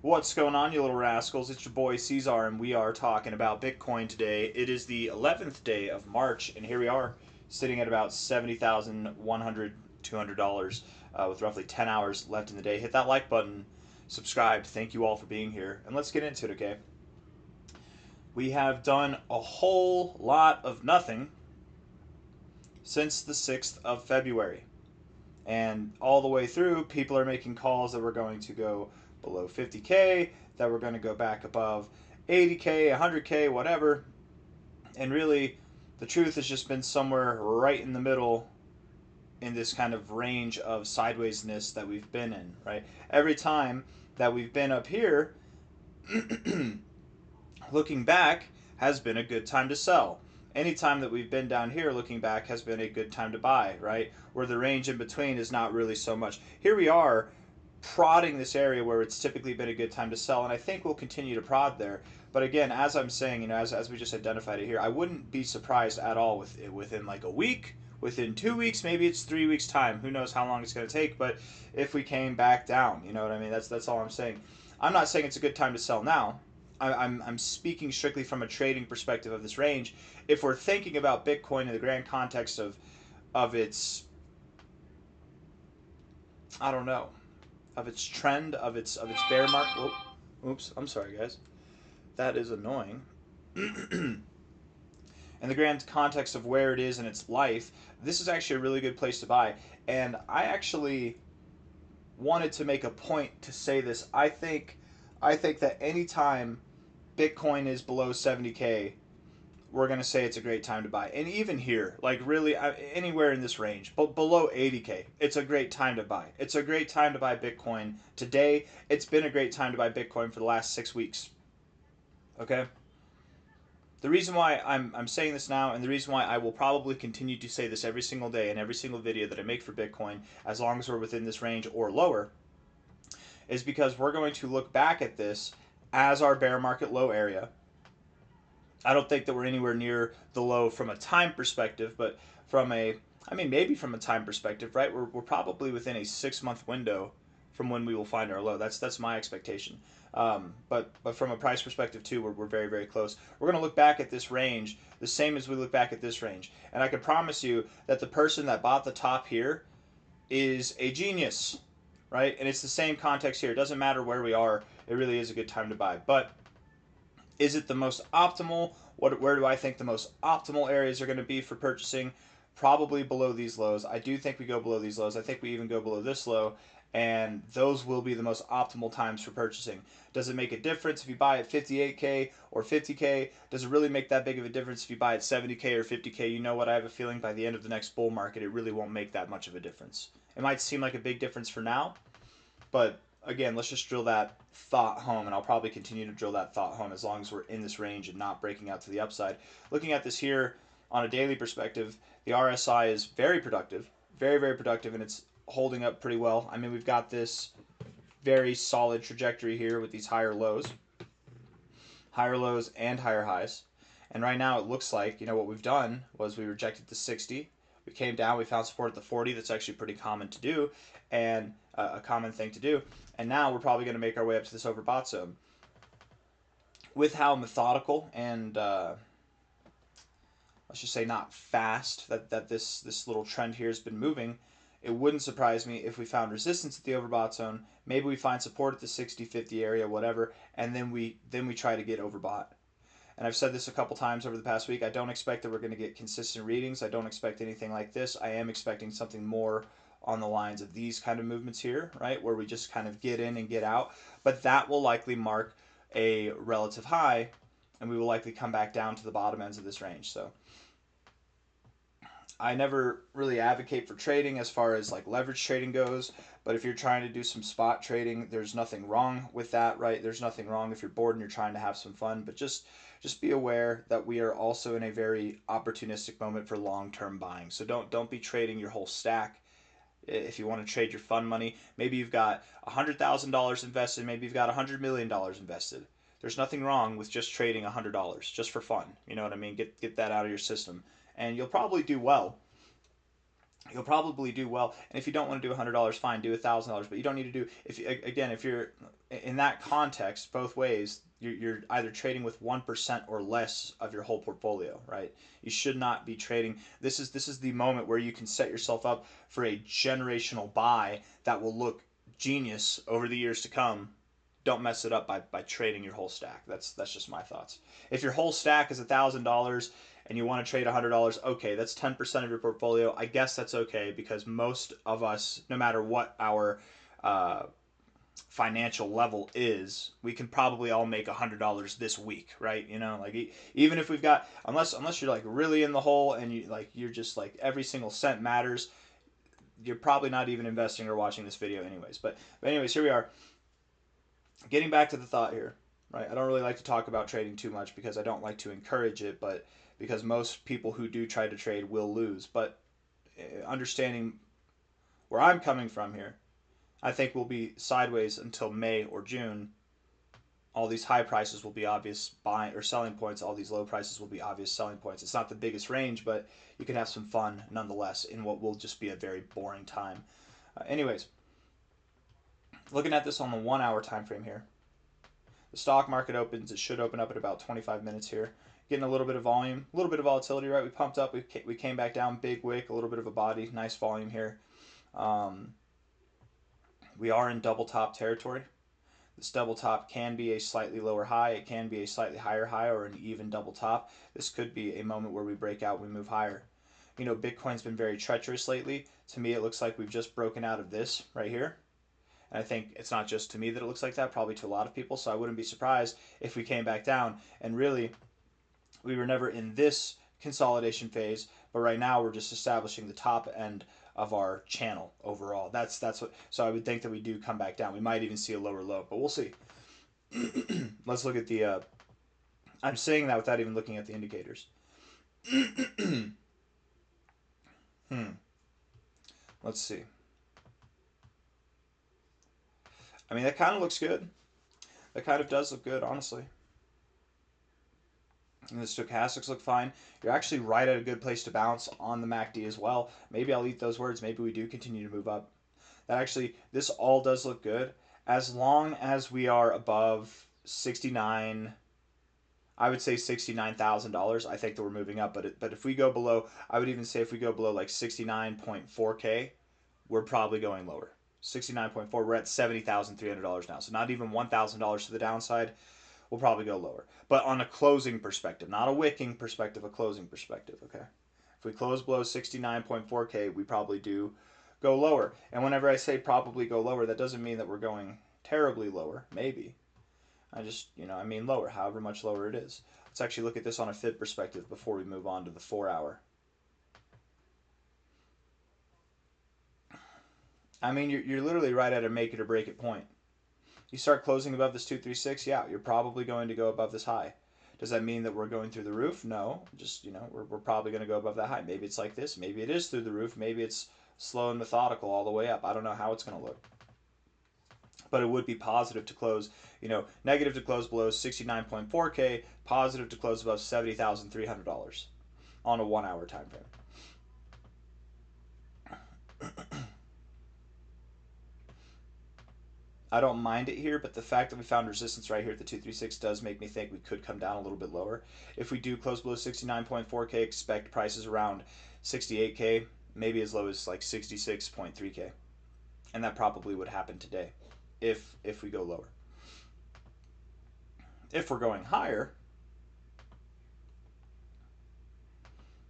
What's going on, you little rascals? It's your boy C-Zar, and we are talking about Bitcoin today. It is the 11th day of March, and here we are, sitting at about $70,100, $200, with roughly 10 hours left in the day. Hit that like button, subscribe. Thank you all for being here, and let's get into it, okay? We have done a whole lot of nothing since the 6th of February. And all the way through, people are making calls that we're going to go below 50K, that we're going to go back above 80K, 100K, whatever. And really, the truth has just been somewhere right in the middle in this kind of range of sidewaysness that we've been in, right? Every time that we've been up here, looking back, has been a good time to sell. Anytime that we've been down here looking back has been a good time to buy, right? Where the range in between is not really so much. Here we are prodding this area where it's typically been a good time to sell, and I think we'll continue to prod there. But again, as I'm saying, as we just identified it here, I wouldn't be surprised at all within like a week, within 2 weeks, maybe it's 3 weeks time. Who knows how long it's going to take? But if we came back down, you know what I mean? That's all I'm saying. I'm not saying it's a good time to sell now. I'm speaking strictly from a trading perspective of this range. If we're thinking about Bitcoin in the grand context of its, I don't know, of its trend, of its bear market. Oops, I'm sorry, guys. That is annoying. In the grand context of where it is in its life, this is actually a really good place to buy. And I actually wanted to make a point to say this. I think that anytime Bitcoin is below 70K, we're going to say it's a great time to buy. And even here, like really anywhere in this range, but below 80K, it's a great time to buy. It's a great time to buy Bitcoin today. It's been a great time to buy Bitcoin for the last 6 weeks. Okay? The reason why I'm saying this now, and the reason why I will probably continue to say this every single day in every single video that I make for Bitcoin, as long as we're within this range or lower, is because we're going to look back at this as our bear market low area. I don't think that we're anywhere near the low from a time perspective, but maybe from a time perspective, right? We're probably within a 6 month window from when we will find our low. That's my expectation. But from a price perspective too, we're very, very close. We're going to look back at this range the same as we look back at this range. And I can promise you that the person that bought the top here is a genius, right? And it's the same context here. It doesn't matter where we are. It really is a good time to buy. But is it the most optimal? Where do I think the most optimal areas are going to be for purchasing? Probably below these lows. I do think we go below these lows. I think we even go below this low, and those will be the most optimal times for purchasing. Does it make a difference if you buy at 58K or 50K? Does it really make that big of a difference if you buy at 70K or 50K? You know what? I have a feeling by the end of the next bull market, it really won't make that much of a difference. It might seem like a big difference for now, but again, let's just drill that thought home, and I'll probably continue to drill that thought home as long as we're in this range and not breaking out to the upside. Looking at this here on a daily perspective, the RSI is very productive, very, very productive, and it's holding up pretty well. I mean, we've got this very solid trajectory here with these higher lows and higher highs. And right now it looks like, what we've done was we rejected the 60. We came down, we found support at the 40. That's actually pretty common to do, and a common thing to do. And now we're probably going to make our way up to this overbought zone. With how methodical and let's just say not fast that this little trend here has been moving, it wouldn't surprise me if we found resistance at the overbought zone. Maybe we find support at the 60-50 area, whatever, and then we try to get overbought. And I've said this a couple times over the past week. I don't expect that we're going to get consistent readings. I don't expect anything like this. I am expecting something more on the lines of these kind of movements here, right, where we just kind of get in and get out. But that will likely mark a relative high, and we will likely come back down to the bottom ends of this range. So I never really advocate for trading as far as like leverage trading goes, but if you're trying to do some spot trading, there's nothing wrong with that, right? There's nothing wrong if you're bored and you're trying to have some fun, but just be aware that we are also in a very opportunistic moment for long-term buying. So don't be trading your whole stack. If you want to trade your fun money, maybe you've got $100,000 invested, maybe you've got $100 million invested. There's nothing wrong with just trading $100 just for fun. You know what I mean? Get that out of your system, and you'll probably do well. you'll probably do well. And if you don't want to do $100, fine, do $1,000. But you don't need to do, if again, if you're in that context, both ways, you're either trading with 1% or less of your whole portfolio, right? You should not be trading. This is the moment where you can set yourself up for a generational buy that will look genius over the years to come. Don't mess it up by trading your whole stack. That's just my thoughts. If your whole stack is $1,000 and you want to trade $100, okay, that's 10% of your portfolio. I guess that's okay because most of us, no matter what our financial level is, we can probably all make $100 this week, right? You know, like even if we've got, unless you're like really in the hole and you're just like every single cent matters, you're probably not even investing or watching this video anyways. But anyways, here we are. Getting back to the thought here, right? I don't really like to talk about trading too much because I don't like to encourage it, but because most people who do try to trade will lose. But understanding where I'm coming from here, I think we'll be sideways until May or June. All these high prices will be obvious buying or selling points. All these low prices will be obvious selling points. It's not the biggest range, but you can have some fun nonetheless in what will just be a very boring time. Anyways, looking at this on the 1 hour time frame here, the stock market opens. It should open up at about 25 minutes here. Getting a little bit of volume, a little bit of volatility, right? We pumped up, we came back down, big wick, a little bit of a body, nice volume here. We are in double top territory. This double top can be a slightly lower high. It can be a slightly higher high or an even double top. This could be a moment where we break out, we move higher. You know, Bitcoin's been very treacherous lately. To me, it looks like we've just broken out of this right here. And I think it's not just to me that it looks like that, probably to a lot of people. So I wouldn't be surprised if we came back down. And really, we were never in this consolidation phase, but right now we're just establishing the top end of our channel overall. That's what. So I would think that we do come back down. We might even see a lower low, but we'll see. Let's look at the. I'm saying that without even looking at the indicators. Let's see. I mean, that kind of looks good. That kind of does look good, honestly. And the stochastics look fine. You're actually right at a good place to bounce on the MACD as well. Maybe I'll eat those words. Maybe we do continue to move up. That actually, this all does look good. As long as we are above 69, I would say $69,000. I think that we're moving up. But if we go below, I would even say if we go below like 69.4K, we're probably going lower. 69.4, we're at $70,300 now. So not even $1,000 to the downside. We'll probably go lower. But on a closing perspective, not a wicking perspective, a closing perspective, okay? If we close below 69.4K, we probably do go lower. And whenever I say probably go lower, that doesn't mean that we're going terribly lower. Maybe. I just, I mean lower, however much lower it is. Let's actually look at this on a fib perspective before we move on to the 4 hour. I mean, you're literally right at a make it or break it point. You start closing above this 236, yeah, you're probably going to go above this high. Does that mean that we're going through the roof? No, just, we're probably going to go above that high. Maybe it's like this. Maybe it is through the roof. Maybe it's slow and methodical all the way up. I don't know how it's going to look. But it would be positive to close, negative to close below 69.4K, positive to close above $70,300 on a 1 hour time frame. I don't mind it here, but the fact that we found resistance right here at the 236 does make me think we could come down a little bit lower. If we do close below 69.4K, expect prices around 68K, maybe as low as like 66.3K. And that probably would happen today if we go lower. If we're going higher,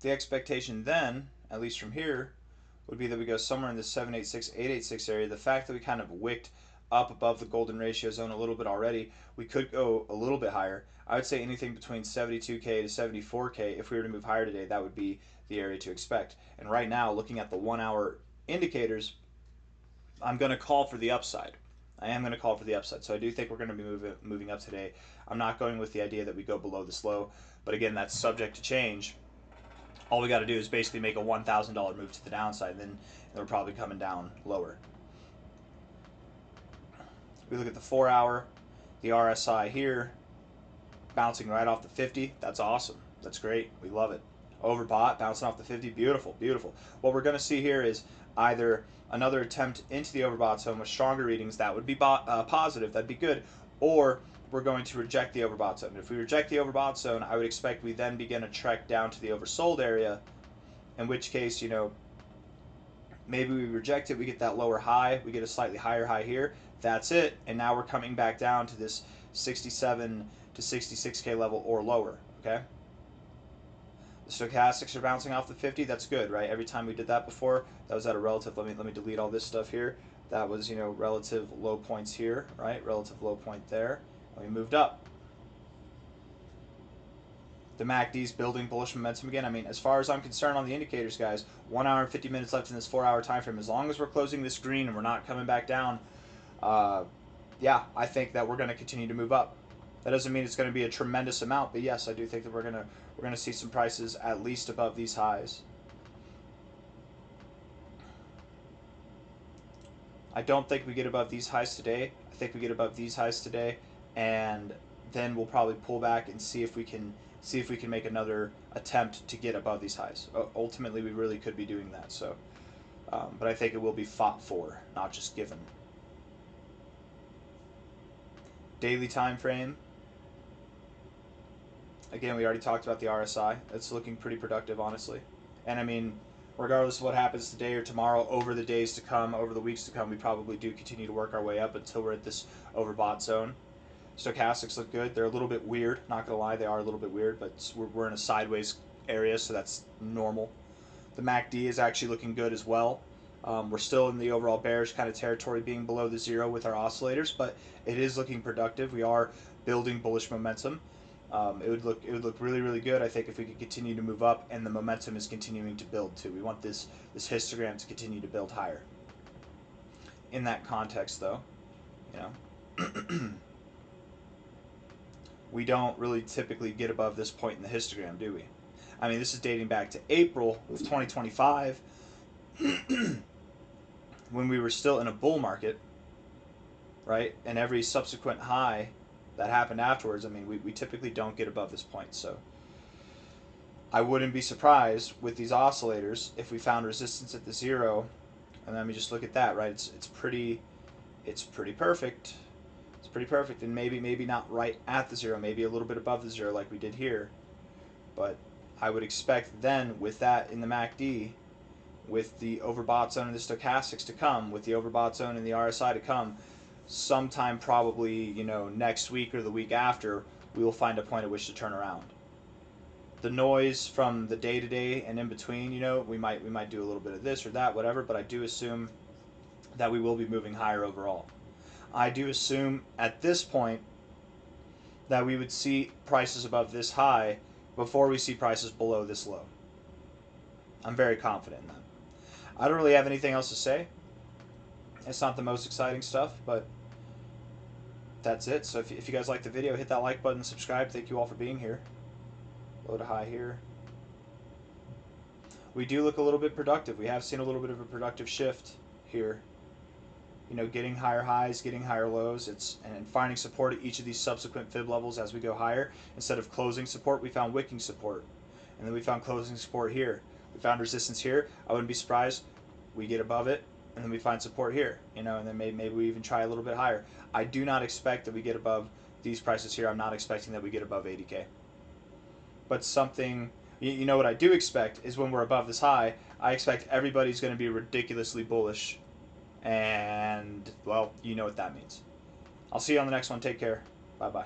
the expectation then, at least from here, would be that we go somewhere in the 786, 886 area. The fact that we kind of wicked up above the golden ratio zone a little bit already, we could go a little bit higher. I would say anything between 72K to 74K. If we were to move higher today, that would be the area to expect. And right now, looking at the 1 hour indicators, I'm going to call for the upside. I am going to call for the upside. So I do think we're going to be moving up today. I'm not going with the idea that we go below this low, but again, that's subject to change. All we got to do is basically make a $1,000 move to the downside, and then we're probably coming down lower. We look at the 4 hour, the RSI here, bouncing right off the 50. That's awesome. That's great. We love it. overbought, bouncing off the 50. Beautiful, beautiful. What we're going to see here is either another attempt into the overbought zone with stronger readings. That would be positive. That'd be good. Or we're going to reject the overbought zone. If we reject the overbought zone, I would expect we then begin a trek down to the oversold area, in which case, you know, maybe we reject it, we get that lower high, we get a slightly higher high here, that's it, and now we're coming back down to this 67 to 66K level or lower, okay? The stochastics are bouncing off the 50, that's good, right? Every time we did that before, that was at a relative, let me delete all this stuff here, that was, you know, relative low points here, right? Relative low point there, and we moved up. The MACD's building bullish momentum again. I mean, as far as I'm concerned on the indicators, guys, 1 hour and 50 minutes left in this 4-hour time frame. As long as we're closing this green and we're not coming back down, yeah, I think that we're going to continue to move up. That doesn't mean it's going to be a tremendous amount, but yes, I do think that we're going to see some prices at least above these highs. I don't think we get above these highs today. I think we get above these highs today, and then we'll probably pull back and see if we can make another attempt to get above these highs. Ultimately, we really could be doing that. So, but I think it will be fought for, not just given. Daily time frame. Again, we already talked about the RSI. It's looking pretty productive, honestly. And I mean, regardless of what happens today or tomorrow, over the days to come, over the weeks to come, we probably do continue to work our way up until we're at this overbought zone. Stochastics look good. They're a little bit weird, not gonna lie, they are a little bit weird, but we're in a sideways area, so that's normal. The MACD is actually looking good as well. We're still in the overall bearish kind of territory, being below the zero with our oscillators, but it is looking productive. We are building bullish momentum. It would look really, really good, I think, if we could continue to move up, and the momentum is continuing to build too. We want this histogram to continue to build higher. In that context, though, you know. We don't really typically get above this point in the histogram, do we? I mean, this is dating back to April of 2025, when we were still in a bull market, right? And every subsequent high that happened afterwards, I mean, we typically don't get above this point. So I wouldn't be surprised with these oscillators if we found resistance at the zero. And let me just look at that, right? It's pretty perfect. Pretty perfect, and maybe not right at the zero, maybe a little bit above the zero like we did here, but I would expect then with that in the MACD, with the overbought zone and the stochastics to come, with the overbought zone and the RSI to come, sometime probably, you know, next week or the week after, we will find a point at which to turn around. The noise from the day-to-day and in between, you know, we might do a little bit of this or that, whatever, but I do assume that we will be moving higher overall. I do assume at this point that we would see prices above this high before we see prices below this low. I'm very confident in that. I don't really have anything else to say. It's not the most exciting stuff, but that's it. So if you guys like the video, hit that like button, subscribe. Thank you all for being here. Low to high here. We do look a little bit productive. We have seen a little bit of a productive shift here. You know, getting higher highs, getting higher lows, and finding support at each of these subsequent fib levels as we go higher. Instead of closing support, we found wicking support, and then we found closing support here. We found resistance here. I wouldn't be surprised we get above it, and then we find support here. You know, and then maybe we even try a little bit higher. I do not expect that we get above these prices here. I'm not expecting that we get above 80K. But something, you know what I do expect is when we're above this high, I expect everybody's going to be ridiculously bullish. And, well, you know what that means. I'll see you on the next one. Take care. Bye-bye.